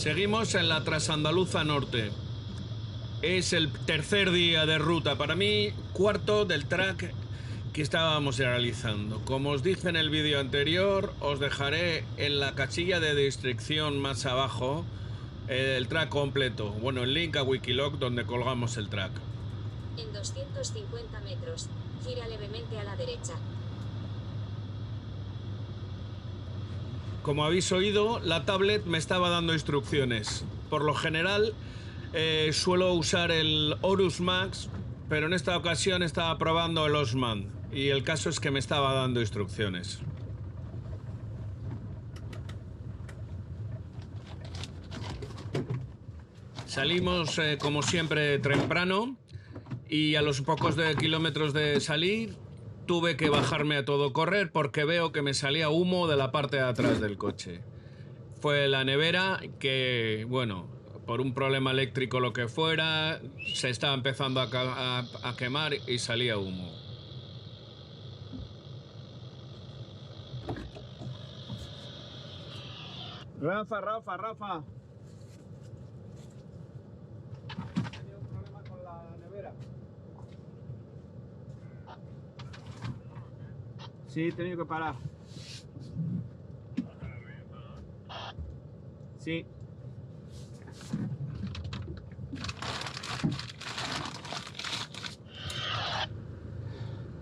Seguimos en la Trasandaluza Norte. Es el tercer día de ruta, para mí cuarto del track que estábamos realizando. Como os dije en el vídeo anterior, os dejaré en la casilla de descripción más abajo el track completo, bueno, el link a Wikiloc donde colgamos el track. En 250 metros, gira levemente a la derecha. Como habéis oído, la tablet me estaba dando instrucciones. Por lo general suelo usar el Horus Max, pero en esta ocasión estaba probando el Osman y el caso es que me estaba dando instrucciones. Salimos como siempre temprano y a los pocos kilómetros de salir tuve que bajarme a todo correr porque veo que me salía humo de la parte de atrás del coche. Fue la nevera que, bueno, por un problema eléctrico lo que fuera, se estaba empezando a quemar y salía humo. Rafa. He tenido un problema con la nevera. Sí, he tenido que parar. Sí.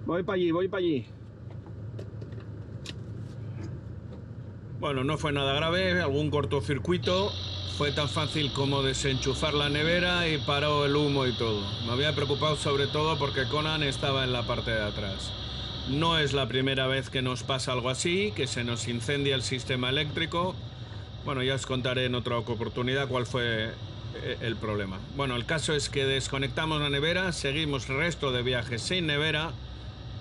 Voy para allí. Bueno, no fue nada grave, algún cortocircuito. Fue tan fácil como desenchufar la nevera y paró el humo y todo. Me había preocupado sobre todo porque Conan estaba en la parte de atrás. No es la primera vez que nos pasa algo así, que se nos incendia el sistema eléctrico. Bueno, ya os contaré en otra oportunidad cuál fue el problema. Bueno, el caso es que desconectamos la nevera, seguimos el resto de viajes sin nevera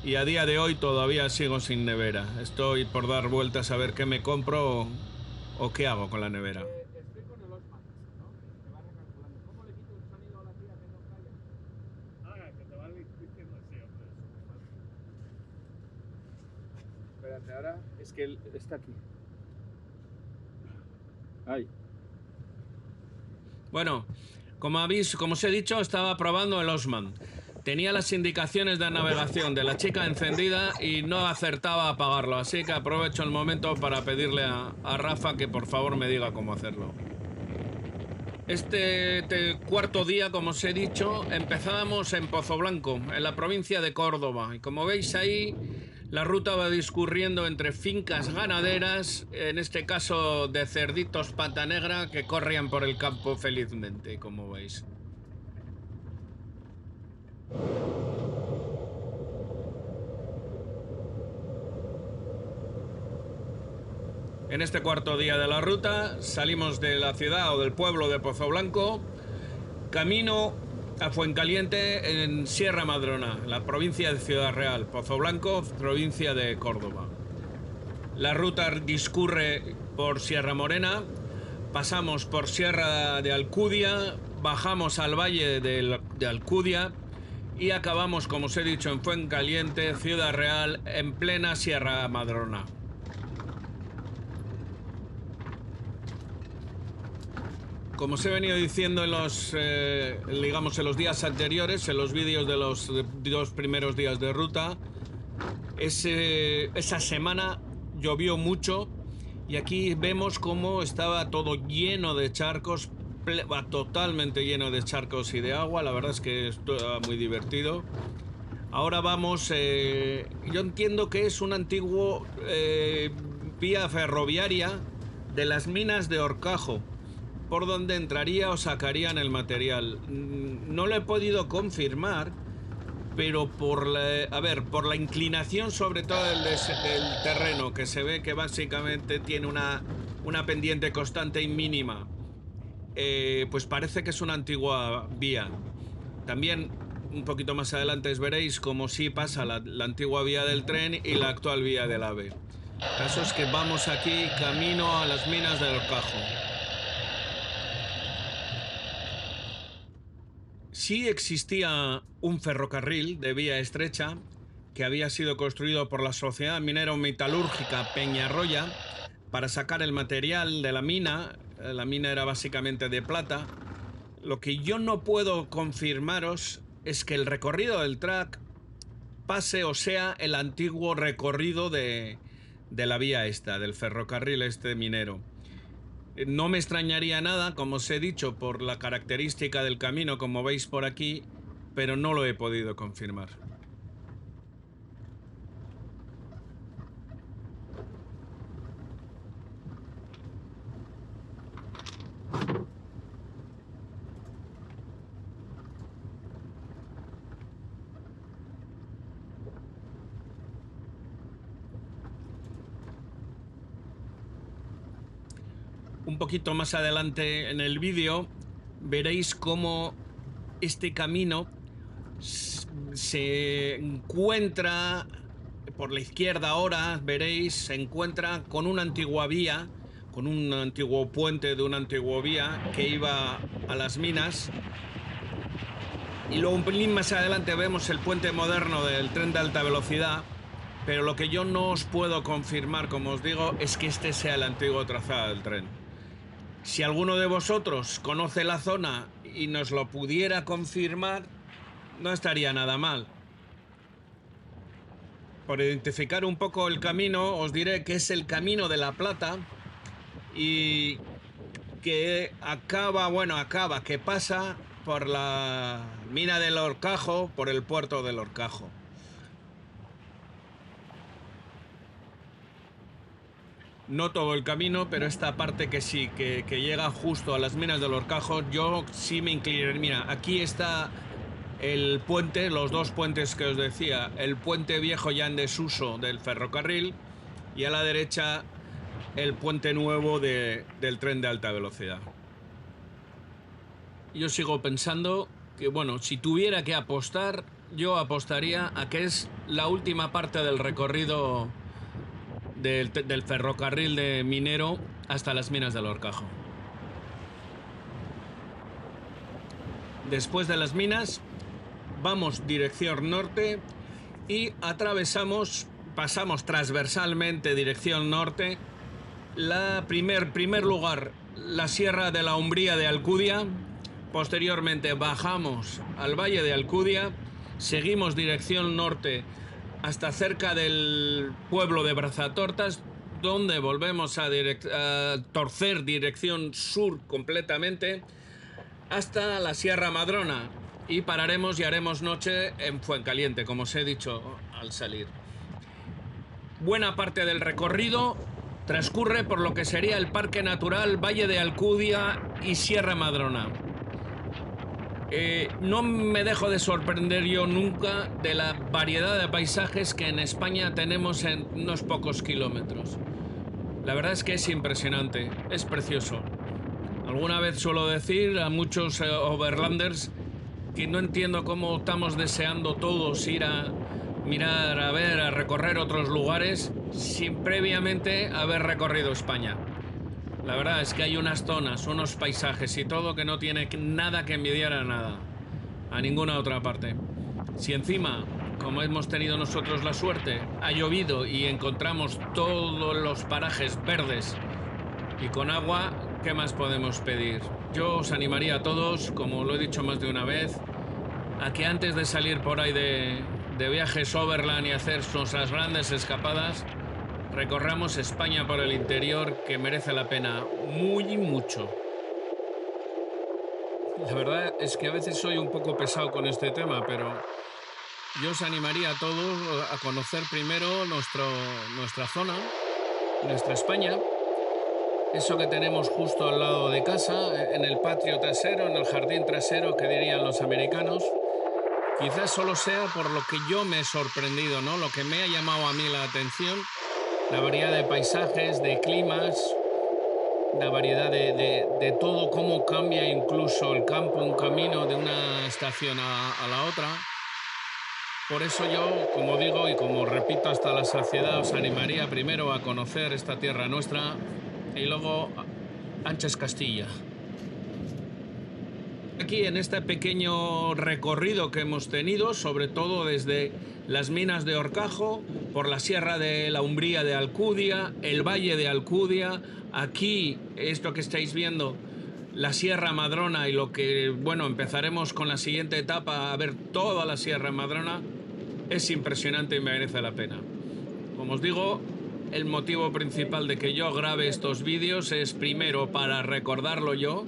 y a día de hoy todavía sigo sin nevera. Estoy por dar vueltas a ver qué me compro o qué hago con la nevera. Estoy con el Osman, ¿no? Que va recalculando. ¿Cómo le quito el sonido a la tía que no calla? Que te va diciendo así, hombre. Espérate, ahora es que él está aquí. Ahí. Bueno, como os he dicho, estaba probando el Osman. Tenía las indicaciones de navegación de la chica encendida y no acertaba a apagarlo, así que aprovecho el momento para pedirle a Rafa que por favor me diga cómo hacerlo. Este cuarto día, como os he dicho, empezábamos en Pozoblanco, en la provincia de Córdoba. Y como veis ahí, la ruta va discurriendo entre fincas ganaderas, en este caso de cerditos pata negra, que corrían por el campo felizmente, como veis. En este cuarto día de la ruta salimos de la ciudad o del pueblo de Pozoblanco, camino a Fuencaliente en Sierra Madrona, la provincia de Ciudad Real, Pozoblanco, provincia de Córdoba. La ruta discurre por Sierra Morena, pasamos por Sierra de Alcudia, bajamos al valle de Alcudia y acabamos, como os he dicho, en Fuencaliente, Ciudad Real, en plena Sierra Madrona. Como os he venido diciendo en los días anteriores, en los vídeos de los 2 primeros días de ruta, esa semana llovió mucho y aquí vemos cómo estaba todo lleno de charcos, totalmente lleno de charcos y de agua. La verdad es que estaba muy divertido. Ahora vamos, yo entiendo que es un antiguo vía ferroviaria de las minas de Horcajo, por donde entraría o sacarían el material. No lo he podido confirmar, pero por la inclinación sobre todo del terreno, que se ve que básicamente tiene una pendiente constante y mínima, pues parece que es una antigua vía. También un poquito más adelante veréis cómo sí pasa la antigua vía del tren y la actual vía del AVE. El caso es que vamos aquí camino a las minas del Horcajo. Sí existía un ferrocarril de vía estrecha que había sido construido por la Sociedad Minero Metalúrgica Peñarroya para sacar el material de la mina La mina era básicamente de plata. Lo que yo no puedo confirmaros es que el recorrido del track pase o sea el antiguo recorrido de la vía esta, del ferrocarril este minero. No me extrañaría nada, como os he dicho, por la característica del camino, como veis por aquí, pero no lo he podido confirmar. Un poquito más adelante en el vídeo veréis cómo este camino se encuentra por la izquierda ahora, veréis, se encuentra con una antigua vía, con un antiguo puente de una antigua vía que iba a las minas. Y luego un pelín más adelante vemos el puente moderno del tren de alta velocidad. Pero lo que yo no os puedo confirmar, como os digo, es que este sea el antiguo trazado del tren. Si alguno de vosotros conoce la zona y nos lo pudiera confirmar, no estaría nada mal. Por identificar un poco el camino, os diré que es el Camino de la Plata y que que pasa por la mina del Horcajo, por el puerto del Horcajo. No todo el camino, pero esta parte que sí, que llega justo a las minas del Horcajo, yo sí me inclinaría. Mira, aquí está el puente, los dos puentes que os decía, el puente viejo ya en desuso del ferrocarril y a la derecha el puente nuevo del tren de alta velocidad. Yo sigo pensando que, bueno, si tuviera que apostar, yo apostaría a que es la última parte del recorrido del ferrocarril de minero hasta las minas del Horcajo. Después de las minas vamos dirección norte y pasamos transversalmente dirección norte primer lugar la Sierra de la Umbría de Alcudia. Posteriormente bajamos al Valle de Alcudia, seguimos dirección norte hasta cerca del pueblo de Brazatortas, donde volvemos a torcer dirección sur completamente hasta la Sierra Madrona y pararemos y haremos noche en Fuencaliente, como os he dicho al salir. Buena parte del recorrido transcurre por lo que sería el Parque Natural Valle de Alcudia y Sierra Madrona. No me dejo de sorprender yo nunca de la variedad de paisajes que en España tenemos en unos pocos kilómetros. La verdad es que es impresionante, es precioso. Alguna vez suelo decir a muchos overlanders que no entiendo cómo estamos deseando todos ir a mirar, a ver, a recorrer otros lugares sin previamente haber recorrido España. La verdad es que hay unas zonas, unos paisajes y todo que no tiene nada que envidiar a ninguna otra parte. Si encima, como hemos tenido nosotros la suerte, ha llovido y encontramos todos los parajes verdes y con agua, ¿qué más podemos pedir? Yo os animaría a todos, como lo he dicho más de una vez, a que antes de salir por ahí de viajes overland y hacer nuestras grandes escapadas, recorramos España por el interior, que merece la pena muy mucho. La verdad es que a veces soy un poco pesado con este tema, pero yo os animaría a todos a conocer primero nuestra zona, nuestra España, eso que tenemos justo al lado de casa, en el patio trasero, en el jardín trasero, que dirían los americanos. Quizás solo sea por lo que yo me he sorprendido, ¿no? Lo que me ha llamado a mí la atención. La variedad de paisajes, de climas, la variedad de todo, cómo cambia incluso el campo, un camino de una estación a la otra. Por eso yo, como digo y como repito hasta la saciedad, os animaría primero a conocer esta tierra nuestra y luego Ancha es Castilla. aquí en este pequeño recorrido que hemos tenido, sobre todo desde las minas de Horcajo, por la Sierra de la Umbría de Alcudia, el Valle de Alcudia, aquí esto que estáis viendo, la Sierra Madrona, y lo que, bueno, empezaremos con la siguiente etapa a ver toda la Sierra Madrona. Es impresionante y merece la pena. Como os digo, el motivo principal de que yo grabe estos vídeos es primero para recordarlo yo,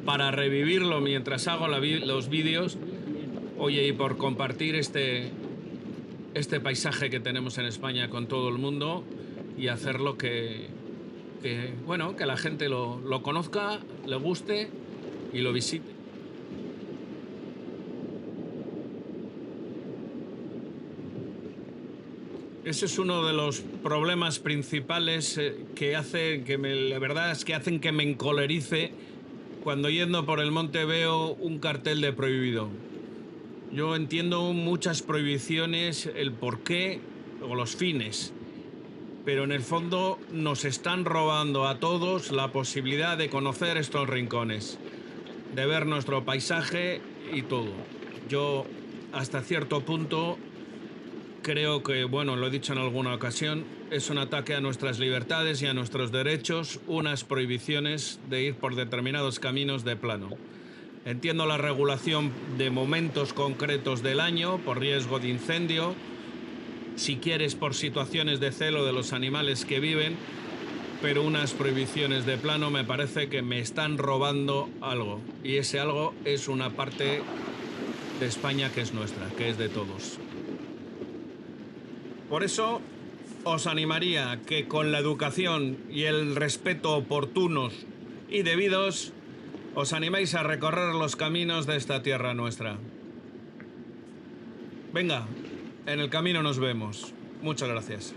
para revivirlo mientras hago los vídeos, oye, y por compartir este paisaje que tenemos en España con todo el mundo y hacerlo bueno, que la gente lo conozca, le guste y lo visite. Ese es uno de los problemas principales que hace la verdad es que hacen que me encolerice cuando yendo por el monte veo un cartel de prohibido. Yo entiendo muchas prohibiciones, el porqué o los fines, pero en el fondo nos están robando a todos la posibilidad de conocer estos rincones, de ver nuestro paisaje y todo. Yo, hasta cierto punto, creo que, bueno, lo he dicho en alguna ocasión, es un ataque a nuestras libertades y a nuestros derechos, unas prohibiciones de ir por determinados caminos de plano. Entiendo la regulación de momentos concretos del año, por riesgo de incendio, si quieres por situaciones de celo de los animales que viven, pero unas prohibiciones de plano me parece que me están robando algo. Y ese algo es una parte de España que es nuestra, que es de todos. Por eso os animaría que con la educación y el respeto oportunos y debidos os animéis a recorrer los caminos de esta tierra nuestra. Venga, en el camino nos vemos. Muchas gracias.